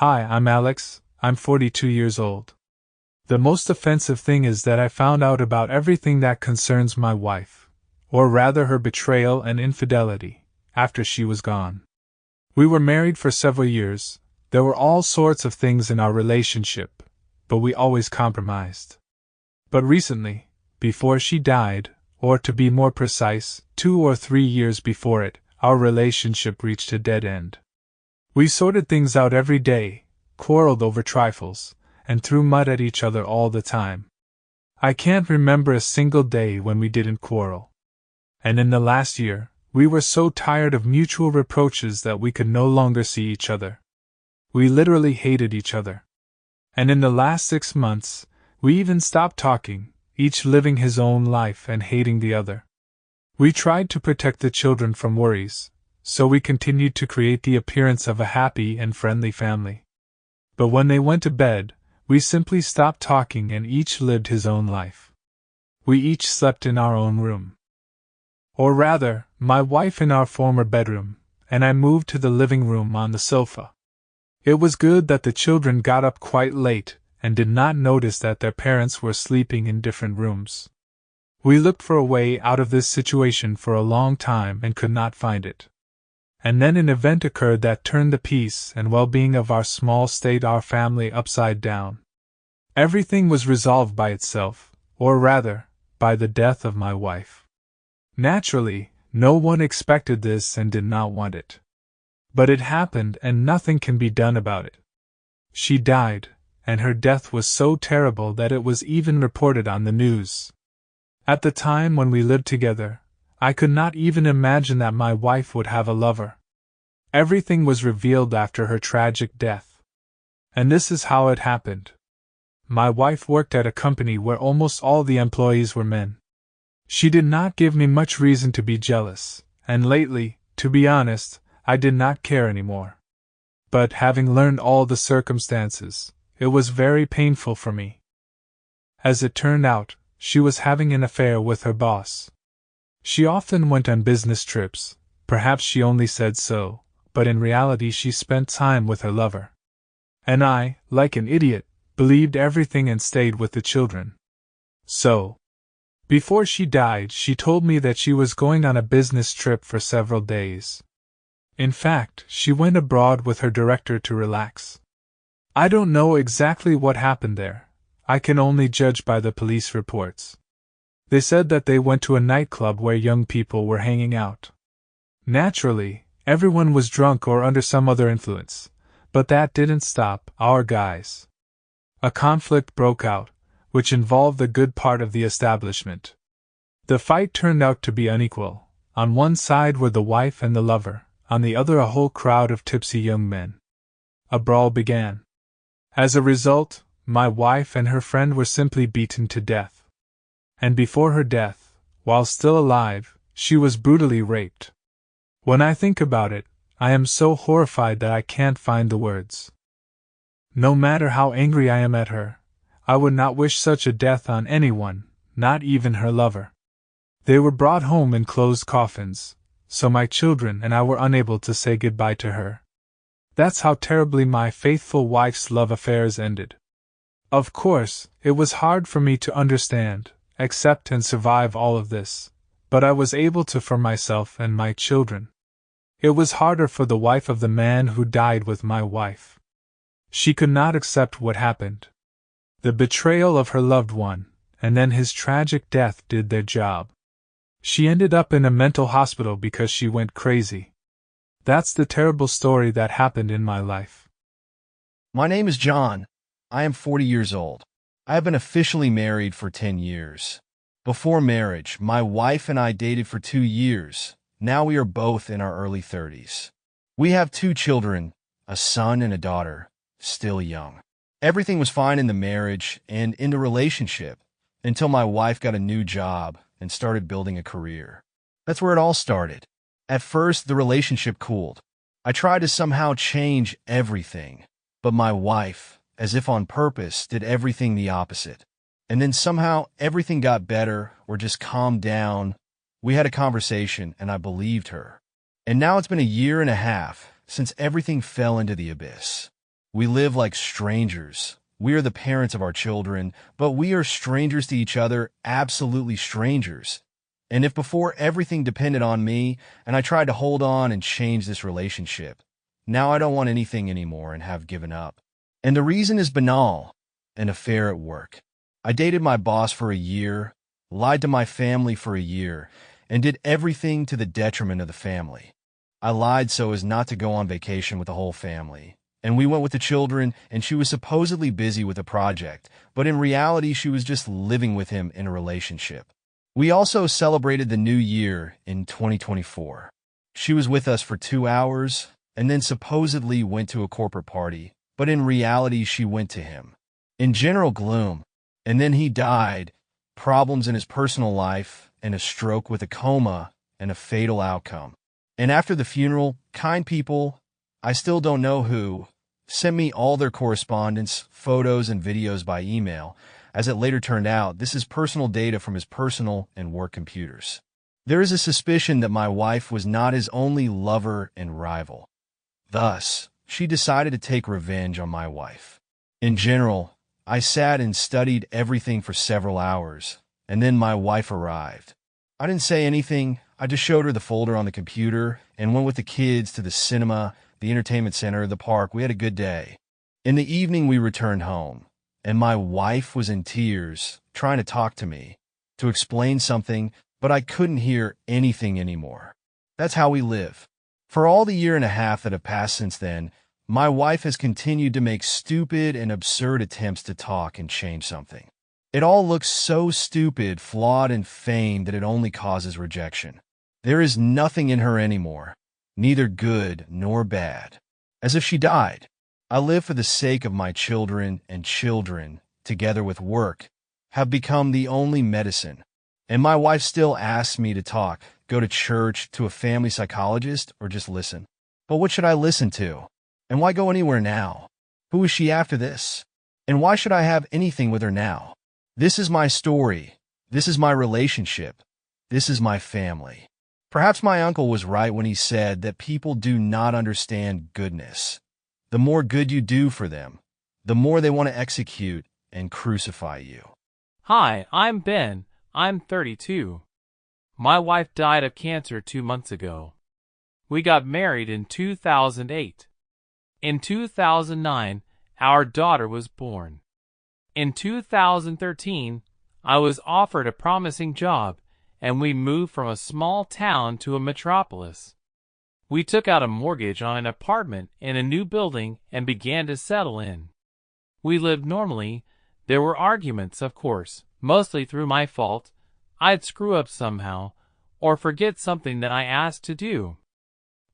Hi, I'm Alex, I'm 42 years old. The most offensive thing is that I found out about everything that concerns my wife, or rather her betrayal and infidelity, after she was gone. We were married for several years, there were all sorts of things in our relationship, but we always compromised. But recently, before she died, or to be more precise, 2 or 3 years before it, our relationship reached a dead end. We sorted things out every day, quarreled over trifles, and threw mud at each other all the time. I can't remember a single day when we didn't quarrel. And in the last year, we were so tired of mutual reproaches that we could no longer see each other. We literally hated each other. And in the last 6 months, we even stopped talking, each living his own life and hating the other. We tried to protect the children from worries, so we continued to create the appearance of a happy and friendly family. But when they went to bed, we simply stopped talking and each lived his own life. We each slept in our own room. Or rather, my wife in our former bedroom, and I moved to the living room on the sofa. It was good that the children got up quite late and did not notice that their parents were sleeping in different rooms. We looked for a way out of this situation for a long time and could not find it. And then an event occurred that turned the peace and well-being of our small state, our family, upside down. Everything was resolved by itself, or rather, by the death of my wife. Naturally, no one expected this and did not want it. But it happened and nothing can be done about it. She died, and her death was so terrible that it was even reported on the news. At the time when we lived together, I could not even imagine that my wife would have a lover. Everything was revealed after her tragic death. And this is how it happened. My wife worked at a company where almost all the employees were men. She did not give me much reason to be jealous, and lately, to be honest, I did not care anymore. But having learned all the circumstances, it was very painful for me. As it turned out, she was having an affair with her boss. She often went on business trips, perhaps she only said so, but in reality she spent time with her lover. And I, like an idiot, believed everything and stayed with the children. So, before she died, she told me that she was going on a business trip for several days. In fact, she went abroad with her director to relax. I don't know exactly what happened there. I can only judge by the police reports. They said that they went to a nightclub where young people were hanging out. Naturally, everyone was drunk or under some other influence, but that didn't stop our guys. A conflict broke out, which involved the good part of the establishment. The fight turned out to be unequal. On one side were the wife and the lover, on the other a whole crowd of tipsy young men. A brawl began. As a result, my wife and her friend were simply beaten to death. And before her death, while still alive, she was brutally raped. When I think about it, I am so horrified that I can't find the words. No matter how angry I am at her, I would not wish such a death on anyone, not even her lover. They were brought home in closed coffins, so my children and I were unable to say goodbye to her. That's how terribly my faithful wife's love affairs ended. Of course, it was hard for me to understand, accept and survive all of this, but I was able to for myself and my children. It was harder for the wife of the man who died with my wife. She could not accept what happened. The betrayal of her loved one, and then his tragic death did their job. She ended up in a mental hospital because she went crazy. That's the terrible story that happened in my life. My name is John. I am 40 years old. I have been officially married for 10 years. Before marriage, my wife and I dated for 2 years. Now we are both in our early 30s. We have 2 children, a son and a daughter, still young. Everything was fine in the marriage and in the relationship until my wife got a new job and started building a career. That's where it all started. At first, the relationship cooled. I tried to somehow change everything, but my wife, as if on purpose, did everything the opposite. And then somehow everything got better or just calmed down. We had a conversation and I believed her. And now it's been a year and a half since everything fell into the abyss. We live like strangers. We are the parents of our children, but we are strangers to each other, absolutely strangers. And if before everything depended on me, and I tried to hold on and change this relationship, now I don't want anything anymore and have given up. And the reason is banal, an affair at work. I dated my boss for a year, lied to my family for a year, and did everything to the detriment of the family. I lied so as not to go on vacation with the whole family. And we went with the children, and she was supposedly busy with a project, but in reality she was just living with him in a relationship. We also celebrated the new year in 2024. She was with us for 2 hours, and then supposedly went to a corporate party, but in reality she went to him. In general gloom, and then he died, problems in his personal life, and a stroke with a coma, and a fatal outcome. And after the funeral, kind people, I still don't know who, sent me all their correspondence, photos, and videos by email. As it later turned out, this is personal data from his personal and work computers. There is a suspicion that my wife was not his only lover and rival. Thus, she decided to take revenge on my wife. In general, I sat and studied everything for several hours, and then my wife arrived. I didn't say anything. I just showed her the folder on the computer and went with the kids to the cinema, the entertainment center, the park. We had a good day. In the evening, we returned home, and my wife was in tears, trying to talk to me, to explain something, but I couldn't hear anything anymore. That's how we live. For all the year and a half that have passed since then, my wife has continued to make stupid and absurd attempts to talk and change something. It all looks so stupid, flawed, and feigned that it only causes rejection. There is nothing in her anymore, neither good nor bad. As if she died. I live for the sake of my children, and children, together with work, have become the only medicine. And my wife still asks me to talk, go to church, to a family psychologist, or just listen. But what should I listen to? And why go anywhere now? Who is she after this? And why should I have anything with her now? This is my story. This is my relationship. This is my family. Perhaps my uncle was right when he said that people do not understand goodness. The more good you do for them, the more they want to execute and crucify you. Hi, I'm Ben. I'm 32. My wife died of cancer 2 months ago. We got married in 2008. In 2009, our daughter was born. In 2013, I was offered a promising job, and we moved from a small town to a metropolis. We took out a mortgage on an apartment in a new building and began to settle in. We lived normally. There were arguments, of course, mostly through my fault. I'd screw up somehow, or forget something that I asked to do.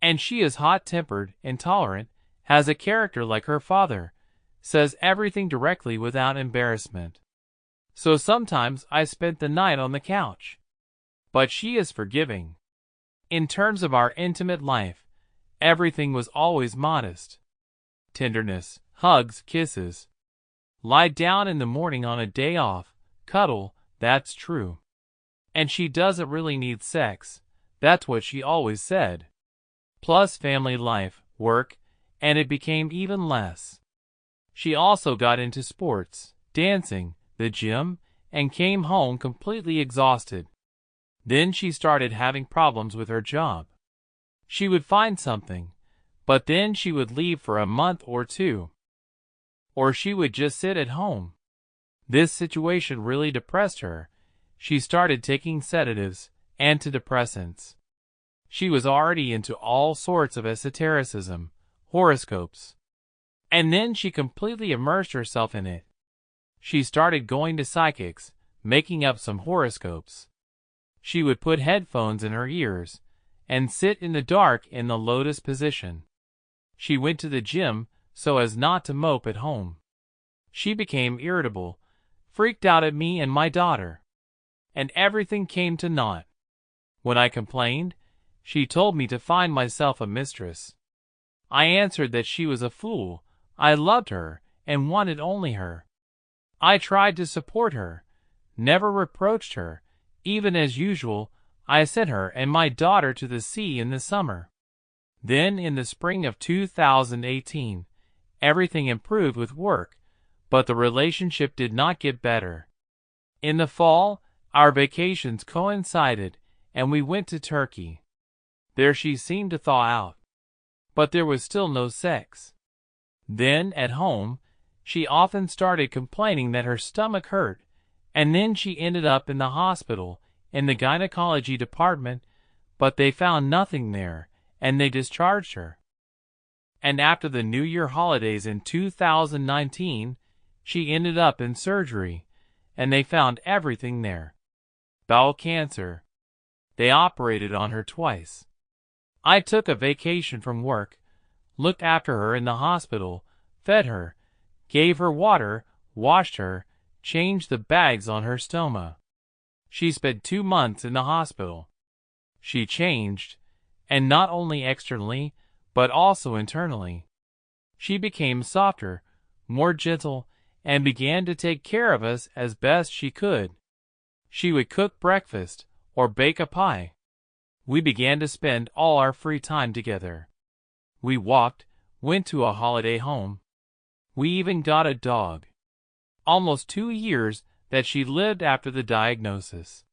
And she is hot-tempered, intolerant, has a character like her father, says everything directly without embarrassment. So sometimes I spent the night on the couch. But she is forgiving. In terms of our intimate life, everything was always modest. Tenderness, hugs, kisses. Lie down in the morning on a day off, cuddle, that's true. And she doesn't really need sex, that's what she always said. Plus family life, work, and it became even less. She also got into sports, dancing, the gym, and came home completely exhausted. Then she started having problems with her job. She would find something, but then she would leave for a month or two. Or she would just sit at home. This situation really depressed her. She started taking sedatives, antidepressants. She was already into all sorts of esotericism, horoscopes. And then she completely immersed herself in it. She started going to psychics, making up some horoscopes. She would put headphones in her ears and sit in the dark in the lotus position. She went to the gym so as not to mope at home. She became irritable, freaked out at me and my daughter. And everything came to naught. When I complained, she told me to find myself a mistress. I answered that she was a fool. I loved her and wanted only her. I tried to support her, never reproached her. Even as usual, I sent her and my daughter to the sea in the summer. Then in the spring of 2018, Everything improved with work, but the relationship did not get better. In the fall, our vacations coincided, and we went to Turkey. There she seemed to thaw out, but there was still no sex. Then, at home, she often started complaining that her stomach hurt, and then she ended up in the hospital, in the gynecology department, but they found nothing there, and they discharged her. And after the New Year holidays in 2019, she ended up in surgery, and they found everything there. Bowel cancer. They operated on her twice. I took a vacation from work, looked after her in the hospital, fed her, gave her water, washed her, changed the bags on her stoma. She spent 2 months in the hospital. She changed, and not only externally, but also internally. She became softer, more gentle, and began to take care of us as best she could. She would cook breakfast or bake a pie. We began to spend all our free time together. We walked, went to a holiday home. We even got a dog. Almost 2 years that she lived after the diagnosis.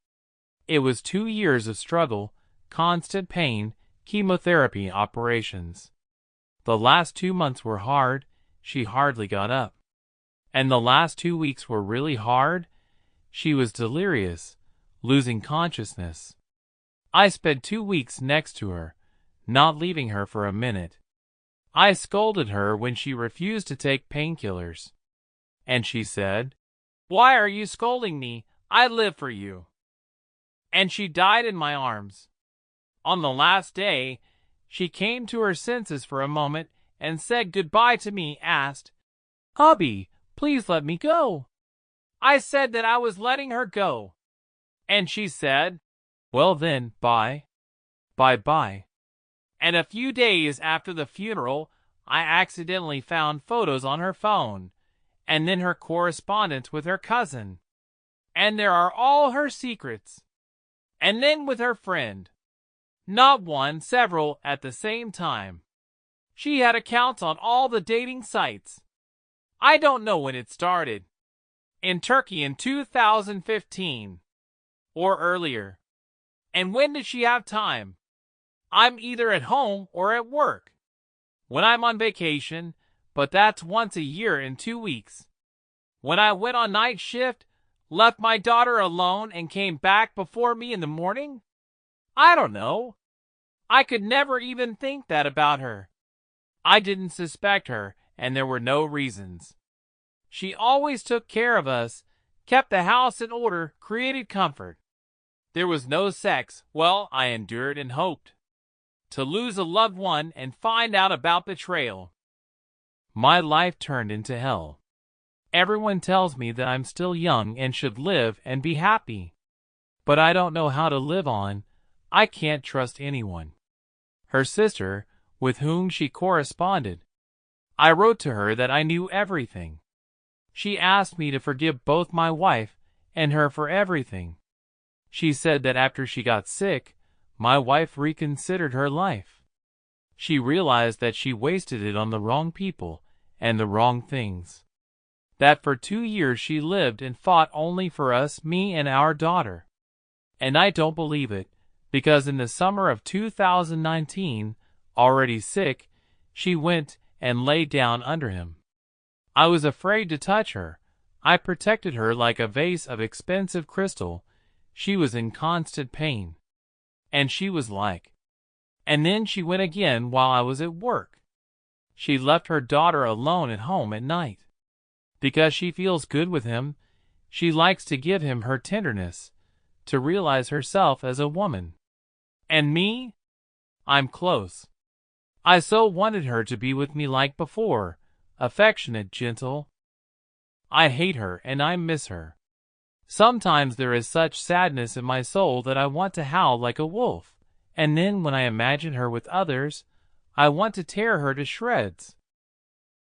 It was 2 years of struggle, constant pain, chemotherapy operations. The last 2 months were hard, she hardly got up. And the last 2 weeks were really hard. She was delirious, losing consciousness. I spent 2 weeks next to her, not leaving her for a minute. I scolded her when she refused to take painkillers. And she said, "Why are you scolding me? I live for you." And she died in my arms. On the last day, she came to her senses for a moment and said goodbye to me, asked, "Hubby, please let me go." I said that I was letting her go. And she said, "Well then, bye. Bye-bye." And a few days after the funeral, I accidentally found photos on her phone, and then her correspondence with her cousin. And there are all her secrets. And then with her friend. Not one, several at the same time. She had accounts on all the dating sites. I don't know when it started. In Turkey in 2015. Or earlier. And when did she have time? I'm either at home or at work. When I'm on vacation, but that's once a year in 2 weeks. When I went on night shift, left my daughter alone and came back before me in the morning? I don't know. I could never even think that about her. I didn't suspect her, and there were no reasons. She always took care of us, kept the house in order, created comfort. There was no sex. Well, I endured and hoped. To lose a loved one and find out about betrayal. My life turned into hell. Everyone tells me that I'm still young and should live and be happy. But I don't know how to live on. I can't trust anyone. Her sister, with whom she corresponded. I wrote to her that I knew everything. She asked me to forgive both my wife and her for everything. She said that after she got sick, my wife reconsidered her life. She realized that she wasted it on the wrong people and the wrong things. That for 2 years she lived and fought only for us, me and our daughter. And I don't believe it, because in the summer of 2019, already sick, she went and lay down under him. I was afraid to touch her. I protected her like a vase of expensive crystal. She was in constant pain. And she was like. And then she went again while I was at work. She left her daughter alone at home at night. Because she feels good with him, she likes to give him her tenderness, to realize herself as a woman. And me? I'm close. I so wanted her to be with me like before, affectionate, gentle. I hate her and I miss her. Sometimes there is such sadness in my soul that I want to howl like a wolf, and then when I imagine her with others, I want to tear her to shreds.